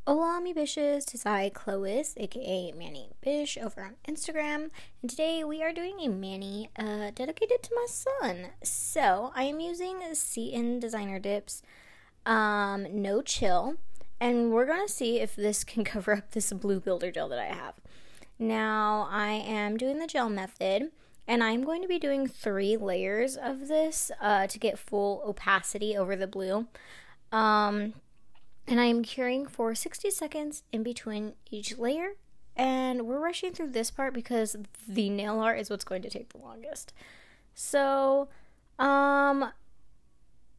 Hola, mi bitches. Tis I, Clois, aka Manny Bish, over on Instagram. And today we are doing a Manny dedicated to my son. So I am using Seton Designer Dips, no chill. And we're going to see if this can cover up this blue builder gel that I have. Now I am doing the gel method. And I'm going to be doing 3 layers of this to get full opacity over the blue. And I am curing for 60 seconds in between each layer. And we're rushing through this part because the nail art is what's going to take the longest. So, on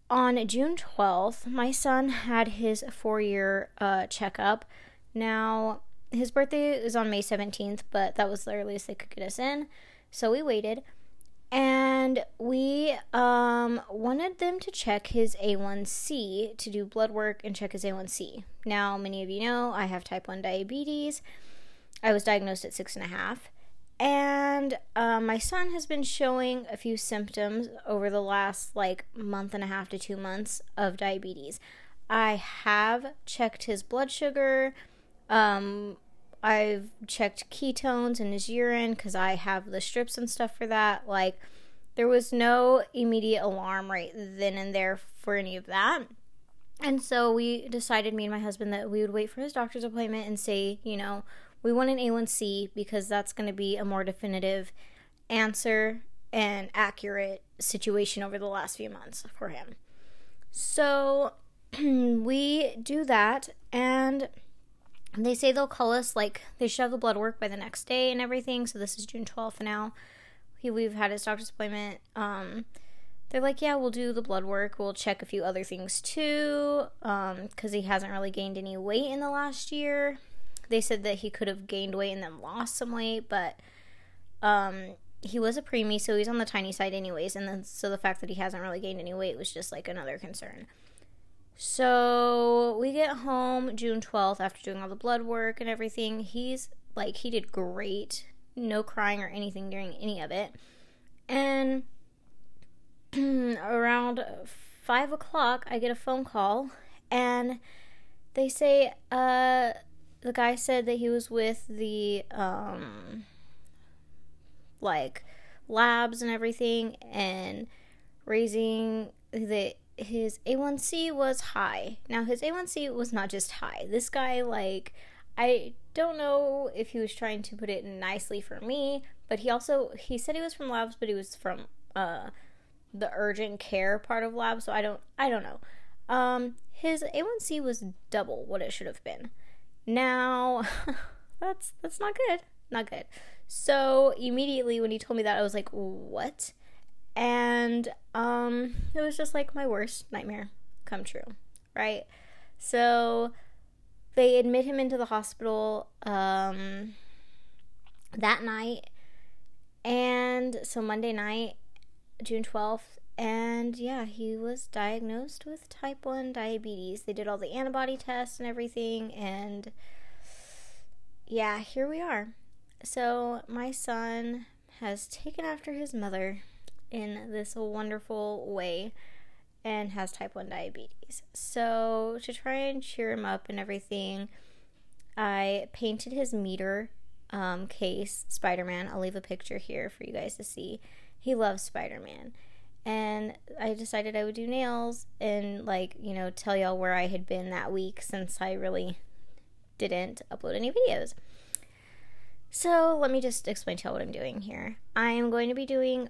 June 12th, my son had his 4-year checkup. Now, his birthday is on May 17th, but that was the earliest they could get us in. So we waited. And we wanted them to check his A1C, to do blood work and check his A1C. Now, many of you know I have type 1 diabetes. I was diagnosed at 6.5. And my son has been showing a few symptoms over the last month and a half to 2 months of diabetes. I have checked his blood sugar. I've checked ketones in his urine because I have the strips and stuff for that. There was no immediate alarm right then and there for any of that. And so we decided, me and my husband, that we would wait for his doctor's appointment and say, we want an A1C because that's going to be a more definitive answer and accurate situation over the last few months for him. So we do that, and they say they'll call us, they should have the blood work by the next day and everything. So this is June 12th now. We've had his doctor's appointment. They're like, yeah, we'll do the blood work. We'll check a few other things too, because he hasn't really gained any weight in the last year. They said that he could have gained weight and then lost some weight, but he was a preemie, so he's on the tiny side anyways. And then so the fact that he hasn't really gained any weight was just another concern. So we get home June 12th after doing all the blood work and everything. He did great. No crying or anything during any of it. And around 5 o'clock, I get a phone call, and they say, the guy said that he was with the, labs and everything, and raising his A1C was high. Now, his A1C was not just high. This guy, I don't know if he was trying to put it nicely for me, but he said he was from labs, but he was from the urgent care part of labs, so I don't know. His A1C was double what it should have been. Now, that's not good. Not good. So immediately when he told me that, I was like, what? And it was just my worst nightmare come true, right? So they admit him into the hospital that night. And so Monday night, June 12th, and yeah, he was diagnosed with type 1 diabetes. They did all the antibody tests and everything, and yeah, here we are. So my son has taken after his mother in this wonderful way and has type 1 diabetes. So to try and cheer him up and everything, I painted his meter case Spider-Man. I'll leave a picture here for you guys to see. He loves Spider-Man. And I decided I would do nails and tell y'all where I had been that week, since I really didn't upload any videos. So let me just explain to y'all what I'm doing here. I am going to be doing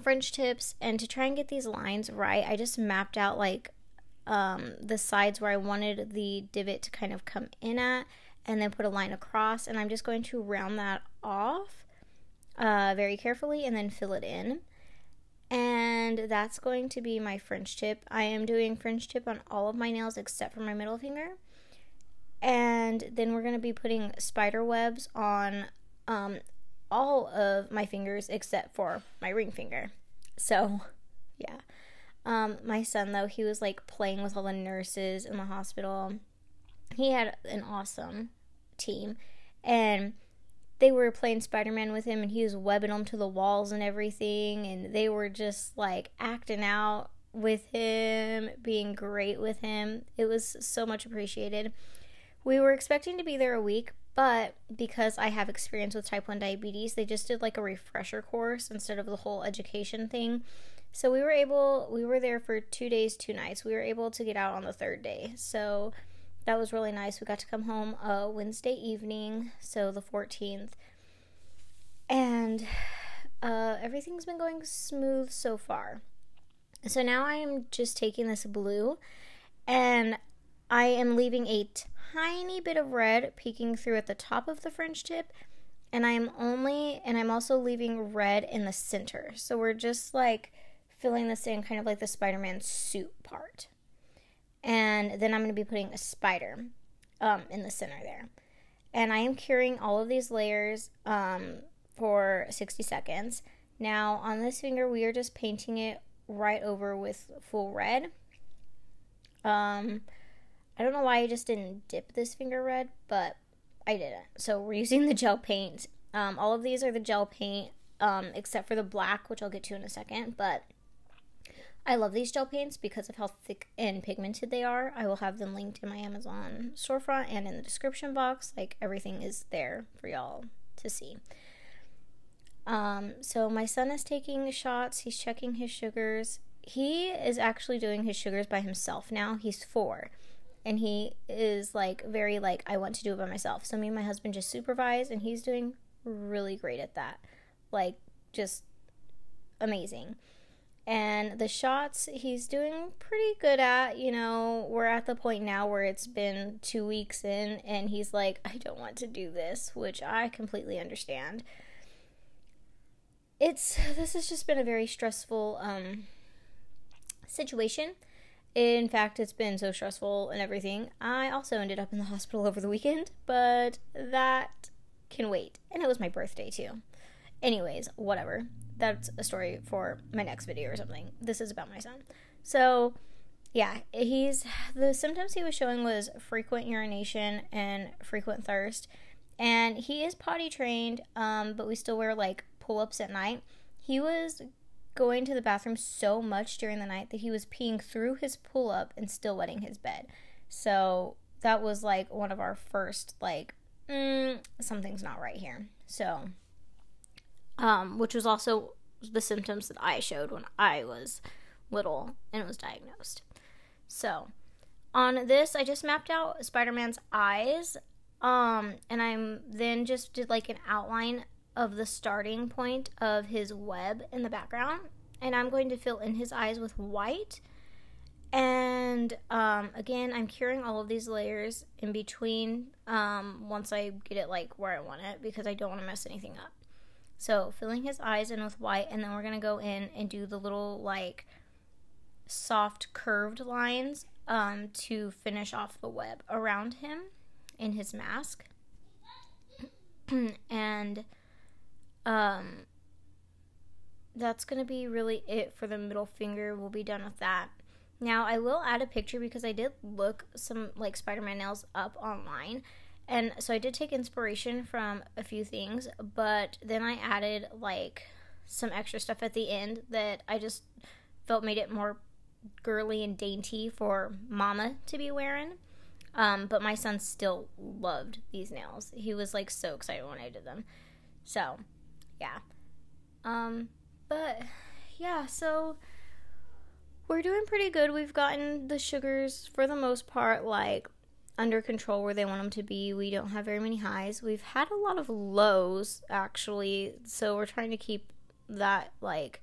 French tips, and to try and get these lines right, I just mapped out the sides where I wanted the divot to kind of come in at, and then put a line across, and I'm just going to round that off very carefully and then fill it in. And that's going to be my French tip. I am doing French tip on all of my nails except for my middle finger. And then we're going to be putting spider webs on all of my fingers except for my ring finger. So, yeah. My son, though, he was playing with all the nurses in the hospital. He had an awesome team, and they were playing Spider-Man with him, and he was webbing them to the walls and everything, and they were just acting out with him, being great with him. It was so much appreciated. We were expecting to be there a week, but because I have experience with type 1 diabetes, they just did like a refresher course instead of the whole education thing. So we were there for 2 days, 2 nights. We were able to get out on the 3rd day. So that was really nice. We got to come home Wednesday evening, so the 14th. And everything's been going smooth so far. So now I am just taking this blue, and I am leaving a tiny bit of red peeking through at the top of the fringe tip, and I'm also leaving red in the center. So we're just like filling this in kind of like the Spider-Man suit part. And then I'm going to be putting a spider in the center there. And I am curing all of these layers for 60 seconds. Now on this finger, we are just painting it right over with full red. I don't know why I just didn't dip this finger red, but I didn't. So we're using the gel paint. All of these are the gel paint, except for the black, which I'll get to in a second. But I love these gel paints because of how thick and pigmented they are. I will have them linked in my Amazon storefront and in the description box. Like, everything is there for y'all to see. So my son is taking shots. He's checking his sugars. He is actually doing his sugars by himself now. He's 4. And he is like very like, I want to do it by myself. So me and my husband just supervise, and he's doing really great at that. Like, just amazing. And the shots he's doing pretty good at. You know, we're at the point now where it's been 2 weeks in, and he's like, I don't want to do this, which I completely understand. This has just been a very stressful situation. In fact, it's been so stressful and everything. I also ended up in the hospital over the weekend, but that can wait. And it was my birthday too. Anyways, whatever. That's a story for my next video or something. This is about my son. So, yeah, the symptoms he was showing was frequent urination and frequent thirst. And he is potty trained, but we still wear like pull-ups at night. He was going to the bathroom so much during the night that he was peeing through his pull-up and still wetting his bed. So that was like one of our first like, something's not right here. So, which was also the symptoms that I showed when I was little and was diagnosed. So on this, I just mapped out Spider-Man's eyes, and I'm then just did like an outline of the starting point of his web in the background, and I'm going to fill in his eyes with white. And again, I'm curing all of these layers in between once I get it like where I want it, because I don't want to mess anything up. So filling his eyes in with white, and then we're going to go in and do the little like soft curved lines to finish off the web around him in his mask. And that's going to be really it for the middle finger. We'll be done with that. Now, I will add a picture because I did look some like Spider-Man nails up online. And so I did take inspiration from a few things, but then I added like some extra stuff at the end that I just felt made it more girly and dainty for mama to be wearing. But my son still loved these nails. He was like so excited when I did them. So, yeah. But yeah, so we're doing pretty good. We've gotten the sugars for the most part like under control where they want them to be. We don't have very many highs. We've had a lot of lows actually, so we're trying to keep that like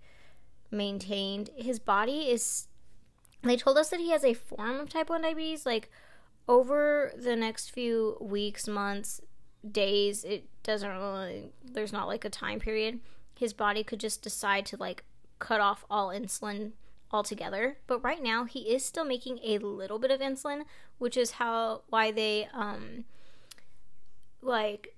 maintained. His body is, they told us that he has a form of type 1 diabetes. Like over the next few weeks, months, days, it doesn't really, there's not like a time period. His body could just decide to like cut off all insulin altogether. But right now he is still making a little bit of insulin, which is why they like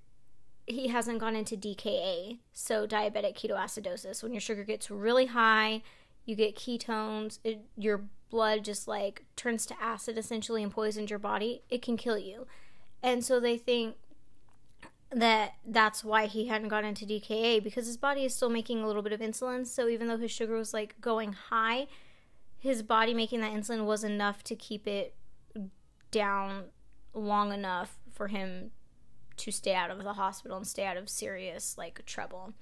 he hasn't gone into DKA, so diabetic ketoacidosis. When your sugar gets really high, you get ketones, your blood just like turns to acid essentially and poisons your body. It can kill you. And so they think that's why he hadn't gone into DKA, because his body is still making a little bit of insulin. So even though his sugar was like going high, his body making that insulin was enough to keep it down long enough for him to stay out of the hospital and stay out of serious, like, trouble.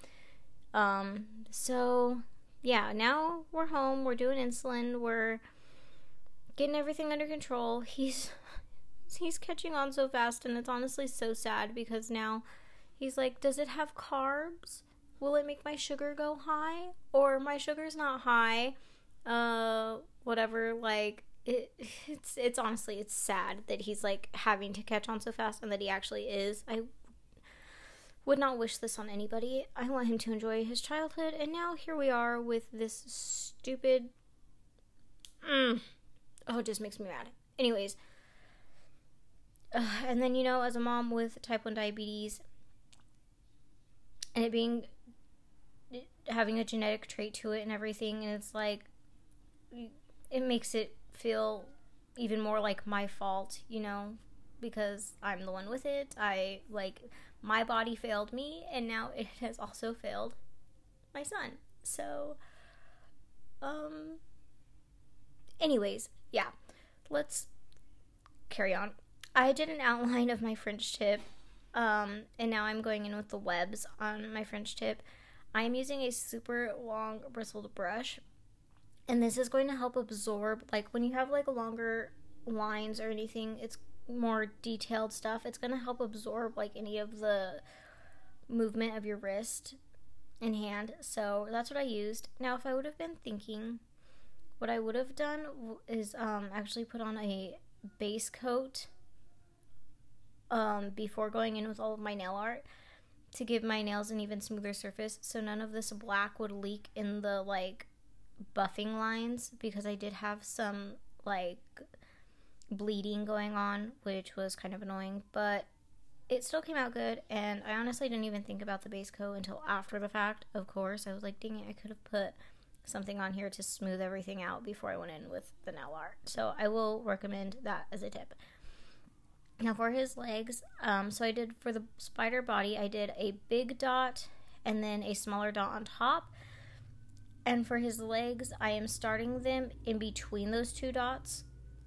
So, yeah, now we're home, we're doing insulin, we're getting everything under control. He's catching on so fast, and it's honestly so sad, because now he's like, does it have carbs? Will it make my sugar go high? Or my sugar's not high. Whatever, like, it's honestly, it's sad that he's, like, having to catch on so fast, and that he actually is. I would not wish this on anybody. I want him to enjoy his childhood, and now here we are with this stupid, oh, it just makes me mad. Anyways, and then, you know, as a mom with type 1 diabetes, and it having a genetic trait to it and everything, and it's like, it makes it feel even more like my fault, you know, because I'm the one with it. My body failed me, and now it has also failed my son. So, anyways, yeah, let's carry on. I did an outline of my French tip, and now I'm going in with the webs on my French tip. I'm using a super long bristled brush, and this is going to help absorb, like, when you have, like, longer lines or anything, it's more detailed stuff, it's going to help absorb, like, any of the movement of your wrist and hand. So that's what I used. Now, if I would have been thinking, what I would have done is actually put on a base coat before going in with all of my nail art, to give my nails an even smoother surface, so none of this black would leak in the, like, buffing lines, because I did have some, like, bleeding going on, which was kind of annoying, but it still came out good. And I honestly didn't even think about the base coat until after the fact. Of course, I was like, dang it, I could have put something on here to smooth everything out before I went in with the nail art. So I will recommend that as a tip. Now for his legs, so I did, for the spider body, I did a big dot and then a smaller dot on top. And for his legs, I am starting them in between those two dots,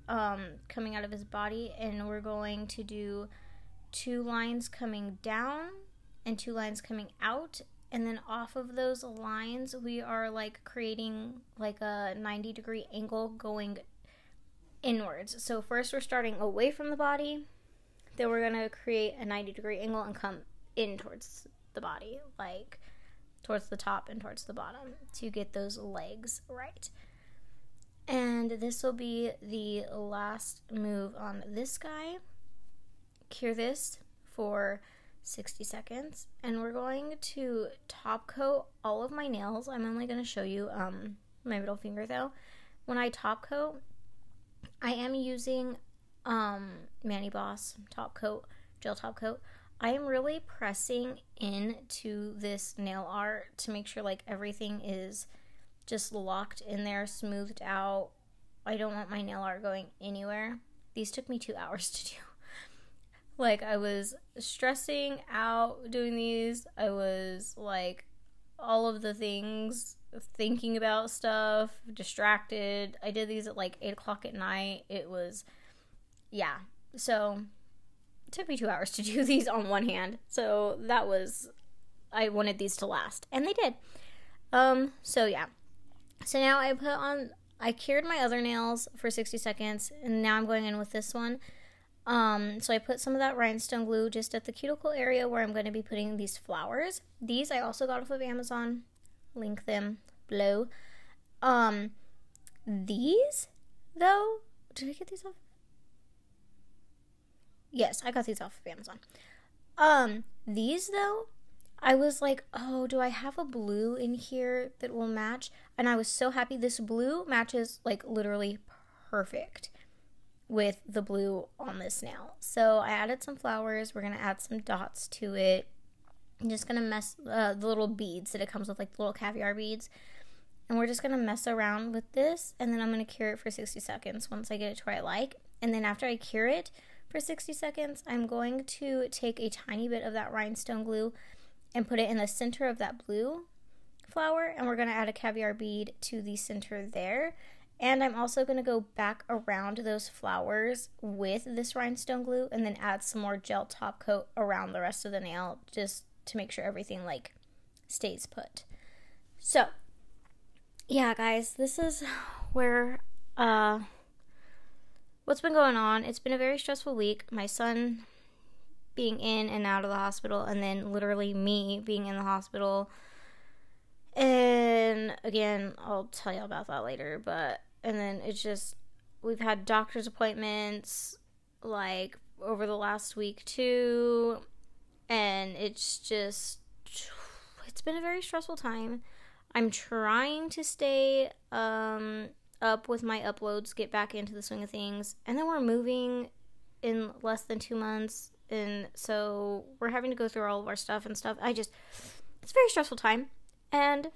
coming out of his body, and we're going to do 2 lines coming down and 2 lines coming out, and then off of those lines we are, like, creating, like, a 90-degree angle going inwards. So first we're starting away from the body, then we're going to create a 90-degree angle and come in towards the body, like towards the top and towards the bottom, to get those legs right. And this will be the last move on this guy. Cure this for 60 seconds, and we're going to top coat all of my nails. I'm only going to show you my middle finger though. When I top coat, I am using Manny Boss top coat, gel top coat. I am really pressing into this nail art to make sure, like, everything is just locked in there, smoothed out. I don't want my nail art going anywhere. These took me 2 hours to do. Like, I was stressing out doing these. I was, like, all of the things, thinking about stuff, distracted. I did these at, like, 8 o'clock at night. It was, yeah. So it took me 2 hours to do these on one hand. So that was, I wanted these to last. And they did. So yeah. So now I cured my other nails for 60 seconds, and now I'm going in with this one. So I put some of that rhinestone glue just at the cuticle area where I'm going to be putting these flowers. These I also got off of Amazon. Link them below. These, though, did I get these off? Yes, I got these off of Amazon. These, though, I was like, oh, do I have a blue in here that will match? And I was so happy. This blue matches, like, literally perfect with the blue on this nail. So I added some flowers. We're going to add some dots to it. I'm just going to mess the little beads that it comes with, like the little caviar beads. And we're just going to mess around with this. And then I'm going to cure it for 60 seconds once I get it to where I like. And then after I cure it for 60 seconds, I'm going to take a tiny bit of that rhinestone glue and put it in the center of that blue flower. And we're going to add a caviar bead to the center there. And I'm also going to go back around those flowers with this rhinestone glue and then add some more gel top coat around the rest of the nail just to make sure everything like stays put. So, yeah, guys, this is where what's been going on. It's been a very stressful week. My son being in and out of the hospital, and then literally me being in the hospital. And again, I'll tell you about that later, and then it's just, we've had doctor's appointments like over the last week too, and it's been a very stressful time. I'm trying to stay up with my uploads, get back into the swing of things, and then we're moving in less than 2 months, and so we're having to go through all of our stuff and stuff. It's a very stressful time, and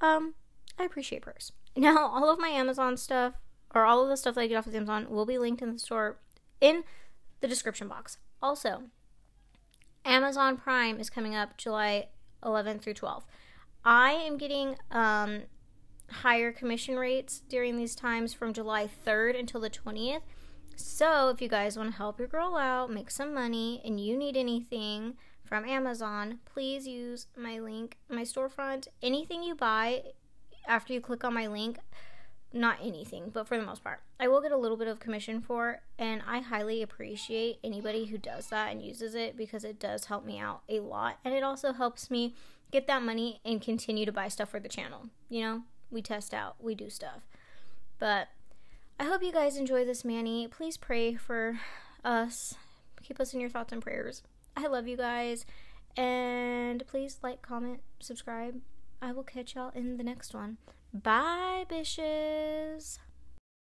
I appreciate prayers. Now, all of my Amazon stuff, or all of the stuff that I get off of Amazon, will be linked in the store in the description box. Also, Amazon Prime is coming up July 11th through 12th. I am getting higher commission rates during these times from July 3rd until the 20th. So if you guys want to help your girl out, make some money, and you need anything from Amazon, please use my link, my storefront. Anything you buy after you click on my link, not anything, but for the most part, I will get a little bit of commission for, and I highly appreciate anybody who does that and uses it, because it does help me out a lot, and it also helps me get that money and continue to buy stuff for the channel. You know, we test out, we do stuff. But I hope you guys enjoy this mani. Please pray for us. Keep us in your thoughts and prayers. I love you guys. And please like, comment, subscribe. I will catch y'all in the next one. Bye, bitches.